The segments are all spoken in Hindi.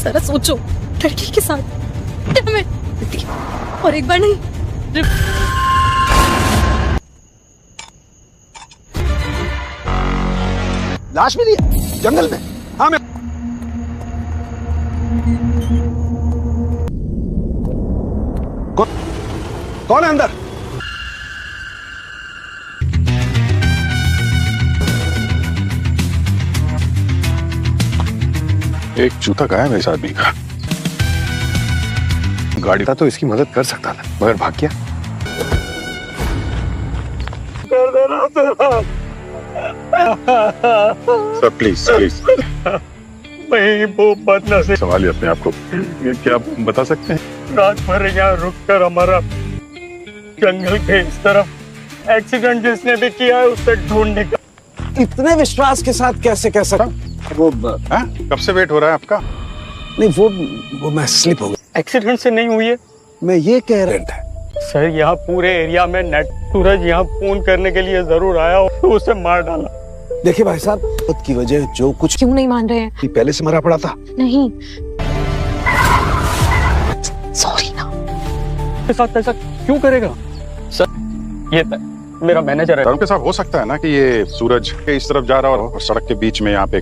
जरा सोचो, लड़की के साथ और एक बार नहीं। लाश मिली है जंगल में। हाँ मैं कौन है अंदर? एक जूता गायब है इस आदमी का। गाड़ी था तो इसकी मदद कर सकता था, मगर भाग गया। कर देना सर प्लीज प्लीज मैं वो बदनसीब। संभालिए अपने आप को। क्या आप बता सकते हैं? रात भर यहाँ रुककर हमारा जंगल के इस तरफ एक्सीडेंट जिसने भी किया है उसे ढूंढने का। इतने विश्वास के साथ कैसे कह सकता? वो कब से वेट हो रहा है आपका? नहीं वो मैं स्लिप हो गया। एक्सीडेंट से नहीं हुई है। मैं ये कह रहा है सर, यहाँ पूरे एरिया में नेट सूरज यहाँ फोन करने के लिए जरूर आया तो उसे मार डाला। देखिए भाई साहब, खुद की वजह जो कुछ क्यों नहीं मान रहे हैं? पहले से मरा पड़ा था। नहीं, सॉरी ना। के साथ ऐसा क्यों करेगा? सर ये मेरा मैनेजर है। उनके साथ हो सकता है ना कि ये सूरज के इस तरफ जा रहा हो और सड़क के बीच में यहाँ पे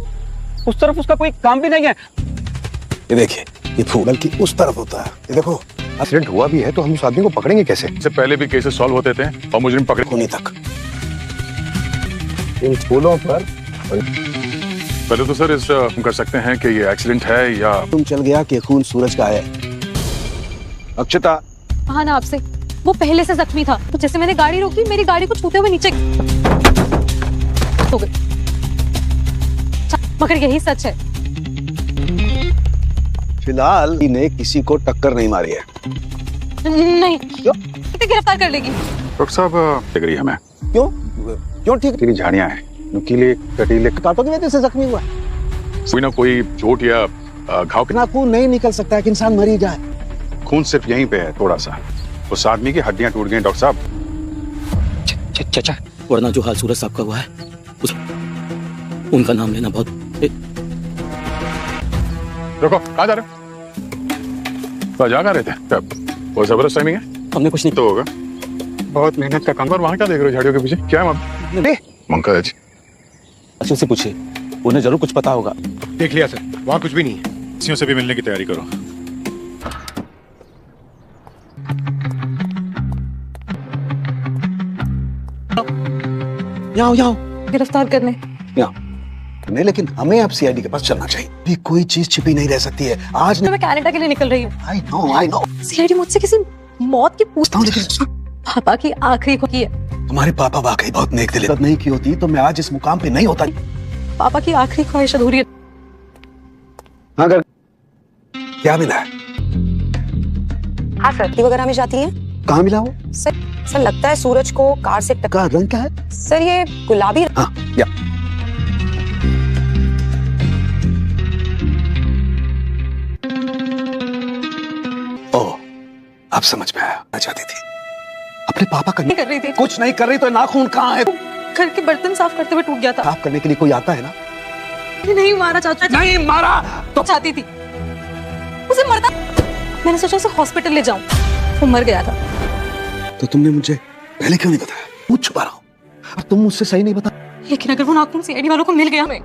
उस तरफ उसका कोई काम भी नहीं है। ये देखिए, ये फूल की उस तरफ होता है। ये देखो, एक्सीडेंट हुआ भी है तो हम उस आदमी को पकड़ेंगे कैसे? इससे पहले भी केसेस सॉल्व होते थे और मुजरिम पकड़े कोने तक इन फूलों पर। पहले तो सर इस हम कर सकते हैं कि ये एक्सीडेंट है या तुम चल गया कि खून सूरज का है। अक्षता, कहा ना आपसे, वो पहले से जख्मी था। तो जैसे मैंने गाड़ी रोकी, मेरी गाड़ी को छूते हुए नीचे हो गई। मगर यही सच है। फिलहाल ने किसी को टक्कर नहीं मारी है। नहीं, क्यों? गिरफ्तार कर लेगी। डॉक्टर साहब लग रही है हमें। क्यों क्यों? ठीक, तेरी झाड़ियां हैं, नुकीले कटीले कांटों की वजह से जख्मी हुआ। कोई ना कोई चोट या घाव। इतना खून नहीं निकल सकता है कि इंसान मर ही जाए। खून सिर्फ यहीं पे है, थोड़ा सा। उस आदमी की हड्डियां टूट गई डॉक्टर साहब। चाचा, वरना जो हाल सूरज साहब का हुआ है उनका नाम लेना बहुत। रुको, कहाँ जा रहे हो? जा रहे थे? बहुत जबरदस्त टाइमिंग है। हमने कुछ नहीं तो होगा, बहुत मेहनत का काम। पर वहाँ क्या देख रहे हो झाड़ियों के पीछे? क्या है पंकज? अच्छे से पूछिए, उन्हें जरूर कुछ पता होगा। देख लिया सर, वहाँ कुछ भी नहीं है। किसी से भी मिलने की तैयारी करो। यहाँ गिरफ्तार करने। नहीं, लेकिन हमें अब सीआईडी के पास चलना चाहिए। भी कोई चीज छिपी नहीं रह सकती है। आज मैं कनाडा के लिए निकल रही हूँ। I know. सीआईडी मुझसे किसी मौत की पूछता हूँ, लेकिन पापा की आखिरी को की है। तुम्हारे पापा वाकई बहुत नेक दिल नहीं की होती तो मैं आज इस मुकाम पे नहीं होता। पापा की आखिरी ख्वाहिश अधूरी है। अगर क्या मिला है? हाँ सर, वगैरह में जाती है। कहाँ मिला वो? सर लगता है सूरज को कार से का रंग क्या है? सर ये गुलाबी। हाँ, या ओह, अब समझ में आया। मैं चाहती थी अपने पापा का नहीं कर रही थी। कुछ नहीं कर रही तो नाखून कहाँ है? घर के बर्तन साफ करते हुए टूट गया था। साफ करने के लिए कोई आता है ना? नहीं मारा चाचा। नहीं मारा तो चाहती थी उसे मरता। मैंने सोचा उसे हॉस्पिटल ले जाऊं, वो मर गया था। तो तुमने मुझे पहले क्यों नहीं बताया? पूछ छुपा रहा हूँ और तुम मुझसे सही नहीं बता। लेकिन अगर वो नाखून सीआईडी वालों को मिल गया हमें।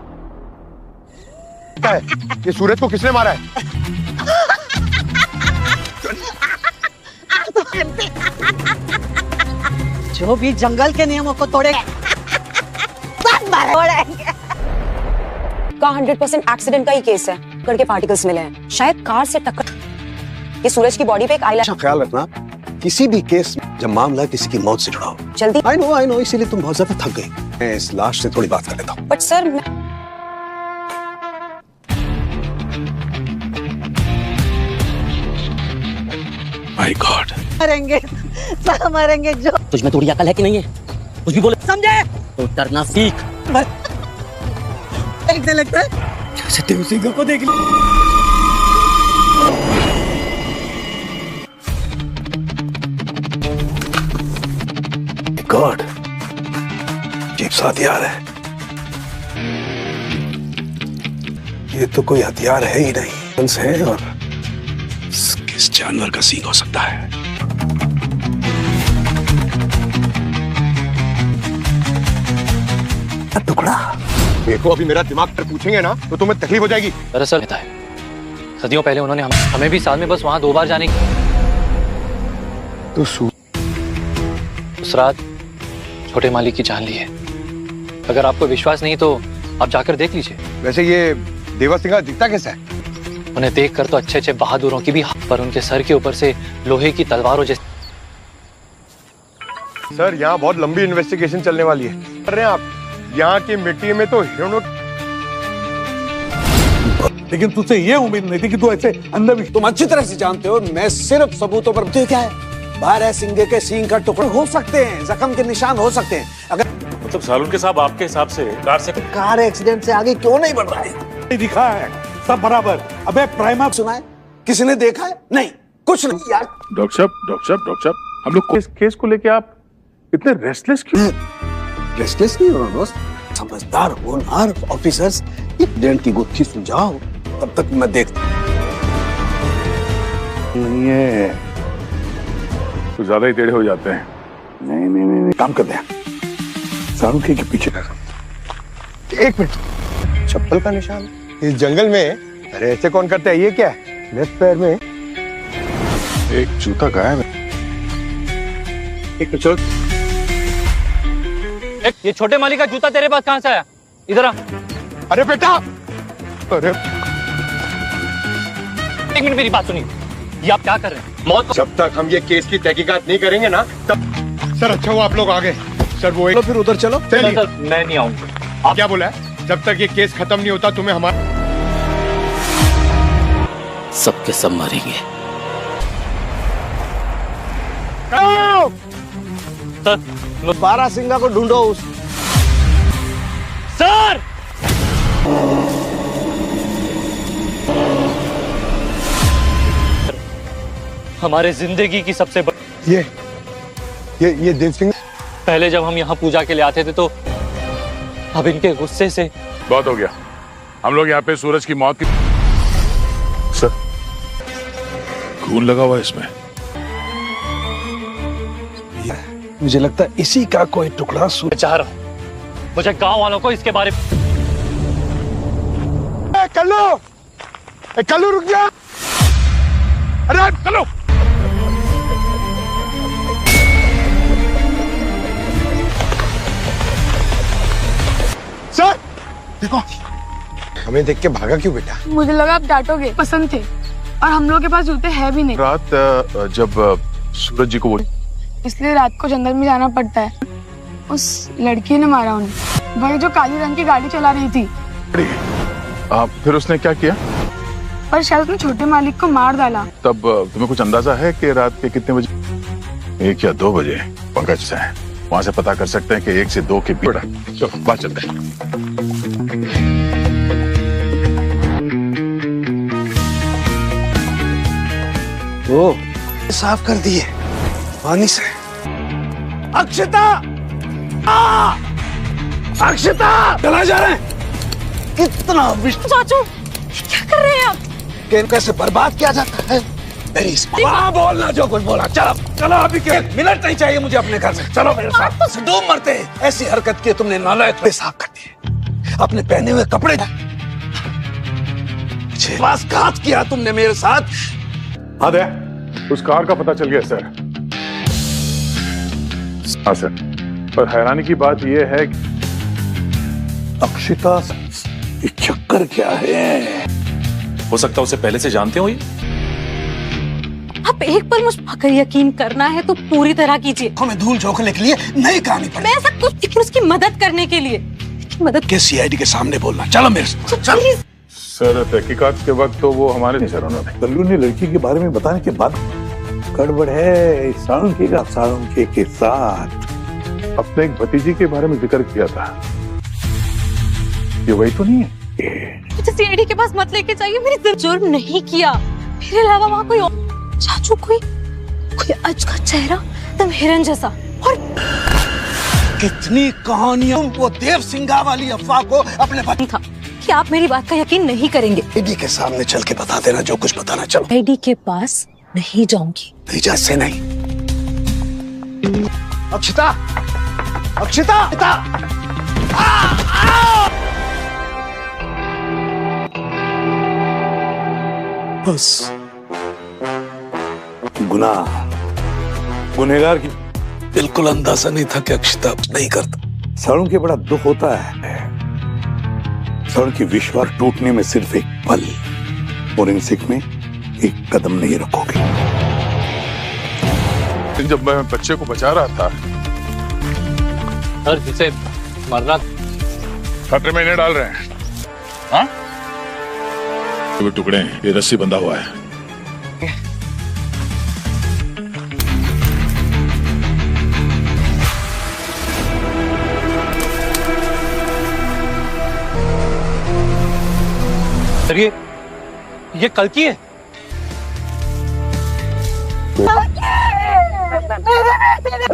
क्या है? ये सूरज को किसने मारा है? जो भी जंगल के नियमों को तोड़ेगा का 100% एक्सीडेंट का ही केस है। करके पार्टिकल्स मिले हैं, शायद कार से टक्कर। ये सूरज की बॉडी पे एक आईलैश। ख्याल रखना, किसी भी केस में जब मामला किसी की मौत से जुड़ा हो। जल्दी। आई नो, इसीलिए तुम बहुत ज्यादा थक गई। मैं इस लाश से थोड़ी बात कर लेता हूँ। बट सर माय गॉड, मरेंगे जो। तुझ में थोड़ी अकल है कि नहीं है? कुछ भी बोले समझे तो डरना सीख। देखने लगता है जैसे तेरे सिंह को देख ली। गॉड, अजीब सा हथियार है। ये तो कोई हथियार है ही नहीं। हंस है और किस जानवर का सींग हो सकता है? टुकड़ा। देखो अभी मेरा दिमाग पर पूछेंगे ना तो तुम्हें तकलीफ हो जाएगी। दरअसल रहता है, सदियों पहले उन्होंने हमें भी साल में बस वहां 2 बार जाने की। तो उस रात छोटे मालिक की जान ली है। अगर आपको विश्वास नहीं तो आप जाकर देख लीजिए। वैसे ये देवा सिंह दिखता कैसा है? उन्हें देखकर तो अच्छे अच्छे बहादुरों की भी, पर उनके सर के ऊपर से लोहे की तलवारों जैसे। सर यहाँ बहुत लंबी इन्वेस्टिगेशन चलने वाली है। कर रहे हैं आप? यहाँ की मिट्टी में तो हिरणों। लेकिन तुझसे ये उम्मीद नहीं थी कि तू ऐसे अंदर। तुम अच्छी तरह से जानते हो मैं सिर्फ सबूतों पर। तो क्या है, 12 सिंगे के सींग का टुकड़ा हो सकते हैं, जख्म के निशान हो सकते हैं। अगर मतलब सालुन के साहब आपके हिसाब से कार एक्सीडेंट से आगे क्यों नहीं बढ़ रहा है? दिखा है सब बराबर। अबे प्राइमा सुना है? किसी ने देखा है? नहीं, कुछ नहीं यार। डॉक्टर साहब हम लोग केस को लेके आप इतने रेस्टलेस क्यों? रेस्टलेस नहीं हो रहा दोस्त, समझदार होनहार ऑफिसर्स एक डेंट की गुत्थी सुलझाओ, तब तक मैं देखता नहीं है, कुछ ज्यादा ही टेढ़े हो जाते हैं। नहीं काम कर दे। सारू के पीछे कर। एक मिनट, चप्पल का निशान इस जंगल में? अरे ऐसे कौन करता है? ये क्या है? लेफ्ट पैर में एक जूता गायब है। एक चलो। ये छोटे मालिक का जूता तेरे पास कहां से आया? इधर आ। अरे बेटा, अरे एक मिनट मेरी बात सुनिए। ये आप क्या कर रहे हैं? मौत जब तक हम ये केस की तहकीकात नहीं करेंगे ना तब। सर अच्छा हुआ आप लोग आ गए। सर वो चलो फिर उधर चलो। सर, मैं नहीं आऊंगा। आप क्या बोला है? जब तक ये केस खत्म नहीं होता तुम्हें हमारा सबके सब मरेंगे। सर 12 सिंगा को ढूंढो। सर हमारे जिंदगी की सबसे बड़ी। ये देव सिंह। पहले जब हम यहाँ पूजा के लिए आते थे तो अब इनके गुस्से से। बहुत हो गया, हम लोग यहाँ पे सूरज की मौत की। सर खून लगा हुआ है इसमें। मुझे लगता है इसी का कोई टुकड़ा मैं चाह रहा हूँ मुझे गांव वालों को इसके बारे में। कल्लू रुक जा। अरे कल्लू, सर देखो, हमें देख के भागा क्यों बेटा? मुझे लगा आप डांटोगे। पसंद थे और हम लोग के पास जूते हैं भी नहीं। रात जब सूरज जी को बोली, इसलिए रात को जंगल में जाना पड़ता है। उस लड़की ने मारा उन्हें, वही जो काली रंग की गाड़ी चला रही थी। फिर उसने क्या किया? पर शायद उसने छोटे मालिक को मार डाला। तब तुम्हें कुछ अंदाजा है कि रात के कितने बजे? 1 या 2 बजे पंकज से है, वहां से पता कर सकते हैं कि 1 से 2 के बीच। चलो बात चलते हैं। ओ, साफ कर दिए पानी से। अक्षता, अक्षता, चला जा रहे हैं। कितना विष्णु चाचू क्या कर रहे हैं आप? गेम कैसे बर्बाद किया जाता है? मेरी वहाँ बोलना जो कुछ बोला। चलो चलो, अभी के मिनट नहीं चाहिए मुझे अपने घर से। चलो मेरे साथ। डूब मरते हैं। ऐसी हरकत की तुमने, नालायक। पेशाब कर दिए, अपने पहने हुए कपड़े घात किया तुमने मेरे साथ। अरे उस कार का पता चल गया सर। हाँ सर, पर हैरानी की बात यह है कि अक्षिता ये चक्कर क्या है? हो सकता है उसे पहले से जानते हो ये। आप एक पल मुझ पर यकीन करना है तो पूरी तरह कीजिए। हमें धूल झोंकने के लिए नहीं कहानी पड़ी। मैं सब कुछ, लेकिन उसकी मदद करने के लिए। मदद के सीआईडी के सामने बोलना। चलो मेरे साथ। चलो। प्लीज। सर तहकीकात के वक्त तो वो हमारे नहीं सर, उन्होंने कल्लू ने लड़की के बारे में बताने के बाद गड़बड़ है साळुंखे के साथ। अपने एक भतीजी के बारे में जिक्र किया था। ये वही तो नहीं है? मुझे सीआईडी के पास मत लेके जाइए। मेरी जुर्म नहीं किया, मेरे अलावा वहाँ कोई और। चाचू कोई अजगर चेहरा, तुम हिरन जैसा। और कितनी कहानियों वो देव सिंगा वाली अफवाह को अपने था कि आप मेरी बात का यकीन नहीं करेंगे। डैडी के सामने चल के बता देना जो कुछ बताना। चलो। डैडी के पास नहीं जाऊंगी। नहीं जा से नहीं। अक्षिता, अक्षिता, बस गुनहगार की बिल्कुल अंदाजा नहीं था कि अक्षिता नहीं करता। सारुण के बड़ा दुख होता है। सारुण की विश्वास टूटने में सिर्फ एक पल, फोरेंसिक में एक कदम नहीं रखोगे। जब मैं बच्चे को बचा रहा था, सर जिसे मरना खतरे में इन्हें डाल रहे हैं। हाँ? ये टुकड़े हैं, ये रस्सी बंधा हुआ है। सर ये कल की है।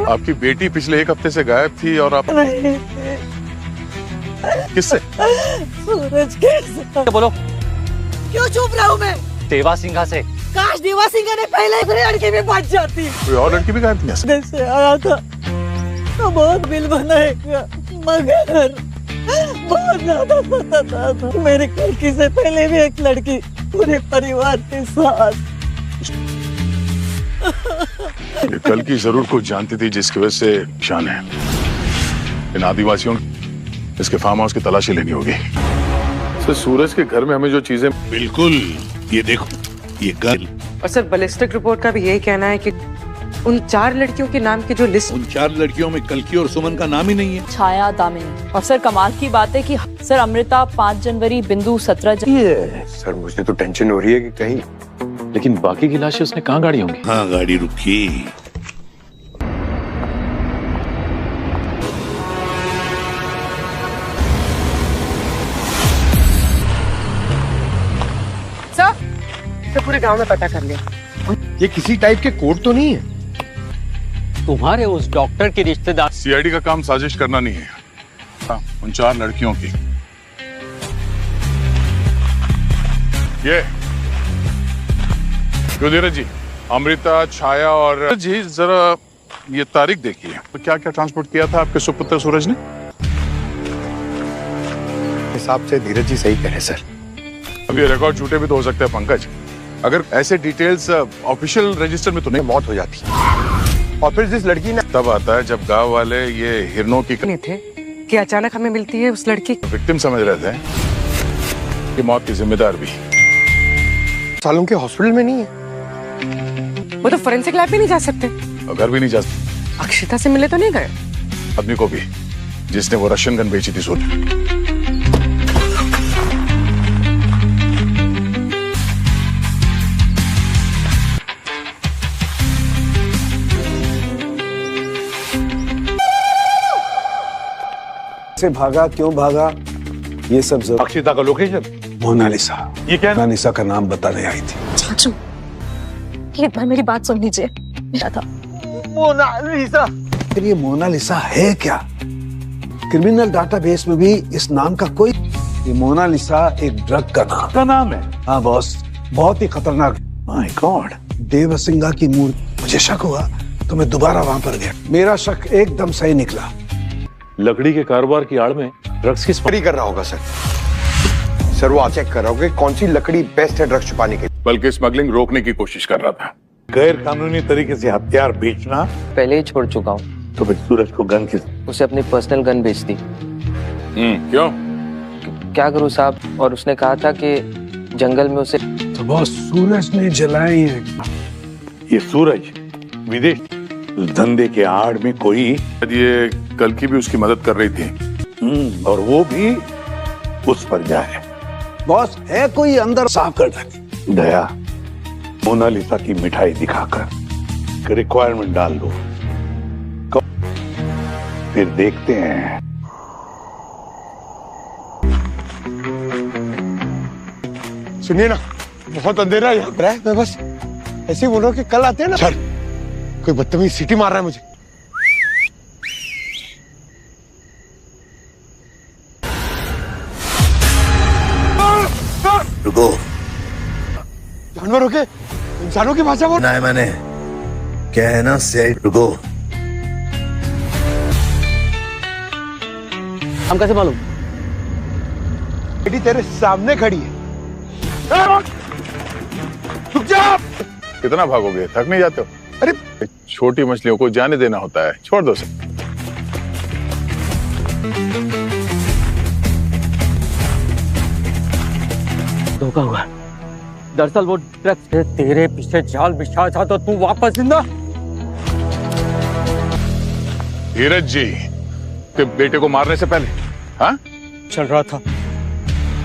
आपकी बेटी पिछले एक हफ्ते से गायब थी और आप किससे? सूरज के। बोलो। क्यों चुप रहा हूँ मैं? देवा सिंघा से। काश देवा सिंह ने पहले ही लड़की में बच जाती। कोई और लड़की भी गायब थी? जैसे आया था तो बहुत बिल बनाएगा, मगर बहुत ज्यादा सताता था। मेरे लड़की से पहले भी एक लड़की पूरे परिवार के साथ। ये कल की जरूर कुछ जानती थी जिसकी वजह से शान है। इन आदिवासियों इसके फार्म हाउस की तलाशी लेनी होगी। तो सूरज के घर में हमें जो चीजें बिल्कुल, ये देखो, ये गन। और सर बैलिस्टिक रिपोर्ट का भी यही कहना है कि उन 4 लड़कियों के नाम की जो लिस्ट, उन 4 लड़कियों में कल्की और सुमन का नाम ही नहीं है। छाया, दामिनी और सर कमाल की बात है कि सर अमृता 5 जनवरी, बिंदु 17 जनवरी। सर मुझे तो टेंशन हो रही है कि कहीं। लेकिन बाकी की लाशें उसने कहाँ गाड़ी होंगी? हाँ, गाड़ी रुकी। सर पूरे गांव में पता कर लिया। ये किसी टाइप के कोड तो नहीं है? तुम्हारे उस डॉक्टर के रिश्तेदार। सीआईडी का काम साजिश करना नहीं है। हाँ, उन 4 लड़कियों की। ये धीरज जी, अमृता, छाया और जी, जरा ये तारीख देखिए। तो क्या क्या ट्रांसपोर्ट किया था आपके सुपुत्र सूरज ने? हिसाब से धीरज जी सही कह रहे सर। अब ये रिकॉर्ड झूठे भी तो हो सकते हैं पंकज। अगर ऐसे डिटेल्स ऑफिशियल रजिस्टर में तो नहीं, मौत हो जाती। और फिर जिस लड़की ने तब आता है जब गांव वाले ये हिरणों की नहीं थे कि अचानक हमें मिलती है उस लड़की। विक्टिम समझ रहे थे कि मौत की जिम्मेदार भी सालों के हॉस्पिटल में नहीं है। वो तो फोरेंसिक लैब भी नहीं जा सकते। घर भी नहीं जा सकते। अक्षिता से मिले तो नहीं गए? आदमी को भी, जिसने वो रशियन गन बेची थी सूरज। से भागा, क्यों भागा, ये सब अक्षिता का लोकेशन? मोनालिसा। ये क्या? मोनालिसा का नाम बताने आई थी। चाचू, एक बार मेरी बात सुन लीजिए। मेरा था मोनालिसा। फिर ये मोनालिसा है क्या? क्रिमिनल डाटाबेस में भी इस नाम का कोई। ये मोनालिसा एक ड्रग का नाम है। हाँ बॉस, बहुत ही खतरनाक। माय गॉड, देवसिंगा की मूर्ति। मुझे शक हुआ तो मैं दोबारा वहां पर गया। मेरा शक एकदम सही निकला। लकड़ी के कारोबार की आड़ में ड्रग्स की स्मगलिंग कर रहा होगा सर। सर वो चेक कर रहा होगा कौन सी लकड़ी बेस्ट है ड्रग्स छुपाने के लिए। बल्कि स्मगलिंग रोकने की कोशिश कर रहा था। गैर कानूनी तरीके से हथियार बेचना पहले ही छोड़ चुका हूँ। तो फिर सूरज को गन किस? उसे अपनी पर्सनल गन बेच दी। क्यों? क्या करूँ साहब, और उसने कहा था कि जंगल में उसे। तो बॉस, सूरज ने जलाई है। ये सूरज विदेश धंधे के आड़ में कोई। ये कल की भी उसकी मदद कर रही थी। और वो भी उस पर जाए। बॉस, है कोई अंदर साफ कर दे। दया, मोनालिसा की मिठाई दिखाकर रिक्वायरमेंट डाल दो, फिर देखते हैं। सुनिए ना, बहुत अंधेरा है यहाँ पर। मैं बस ऐसे ही बोल रहा हूँ कि कल आते हैं ना। सर, कोई बदतमीज सीटी मार रहा है मुझे। रुको। जानवरों के इंसानों की भाषा बोल। ना है मैंने, क्या है ना सीआईडी। रुको। हम कैसे मालूम? बेटी तेरे सामने खड़ी है। रुक जा। कितना भागोगे, थक नहीं जाते हो? अरे छोटी मछलियों को जाने देना होता है, छोड़ दो सब। धोखा हुआ। दरअसल वो ट्रक से तेरे पीछे जाल बिछा था तो तू वापस जिंदा। धीरज जी के बेटे को मारने से पहले हाँ चल रहा था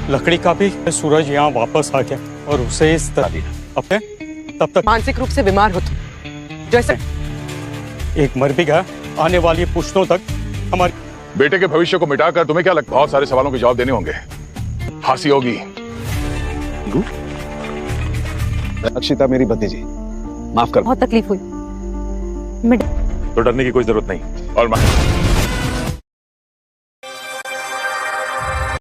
लकड़ी का भी। सूरज यहाँ वापस आ गया और उसे इस तरह दिया। अपने तब तक मानसिक रूप से बीमार हो तुम। जैसे एक मर भी गया, आने वाली पुश्तों तक हमारे बेटे के भविष्य को मिटाकर तुम्हें क्या लगता है बहुत सारे सवालों के जवाब देने होंगे, फांसी होगी। अक्षिता मेरी भतीजी, माफ कर। बहुत तकलीफ हुई। तो डरने की कोई जरूरत नहीं। और